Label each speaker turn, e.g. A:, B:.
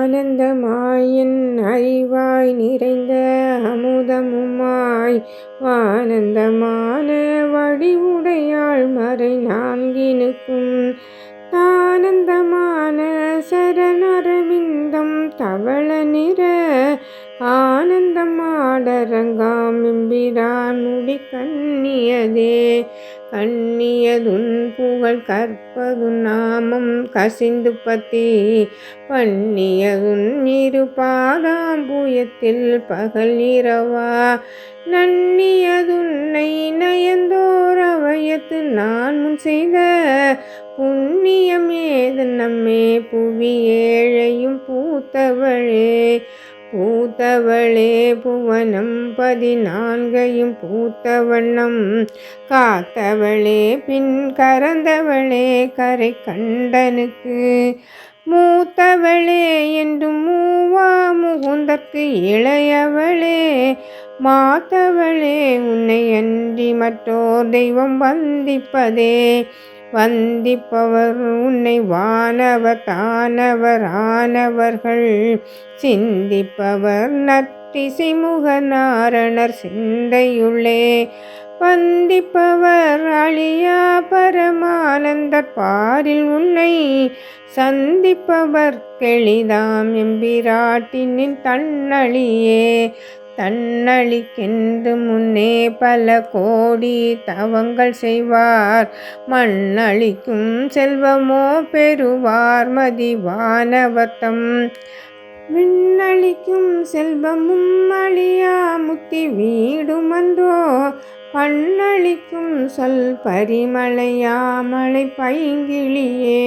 A: ஆனந்தமாயின் அறிவாய் நிறைந்த அமுதமுமாய் வானந்தமான வடிவுடையாள் மறை நான்கினுக்கும் தானந்தமான சரணரவிந்தம் தவள நிற ஆனந்தமாடரங்காம் எம்பிரான் முடி கண்ணியதே. கண்ணியதுன் புகழ் கற்பதுன் நாமம் கசிந்து பத்தி பண்ணியதுன் இரு பாதாம்புயத்தில் பகல் இரவா நன்னியதுன்னை நயந்தோர் அவயத்து நான் முன் செய்த புண்ணியமேது நம்மே புவி ஏழையும் பூத்தவளே. பூத்தவளே புவனம் 14 பூத்த வண்ணம் காத்தவளே பின் கரந்தவளே கரை கண்டனுக்கு மூத்தவளே என்றும் மூவா முகுந்தற்கு இளையவளே மாத்தவளே உன்னை அன்றி மற்றோர் தெய்வம் வந்திப்பதே. வந்திப்பவர் உன்னை வானவர் தானவர் ஆனவர்கள் சிந்திப்பவர் நற்றிசை முக நாரணர் சிந்தையுள்ளே வந்திப்பவர் அழியா பரமானந்தர் பாரில் உன்னை சந்திப்பவர் கெளிதாம் எம்பிராட்டினின் தன்னழியே. தன்னழிக்கென்று முன்னே பல கோடி தவங்கள் செய்வார் மண்ணளிக்கும் செல்வமோ பெறுவார் மதி வானவர்த்தம் விண்ணளிக்கும் செல்வமும் அழியா முத்தி வீடுமன்றோ பண்ணளிக்கும் சொல் பரிமளையா மலை பைங்கிளியே.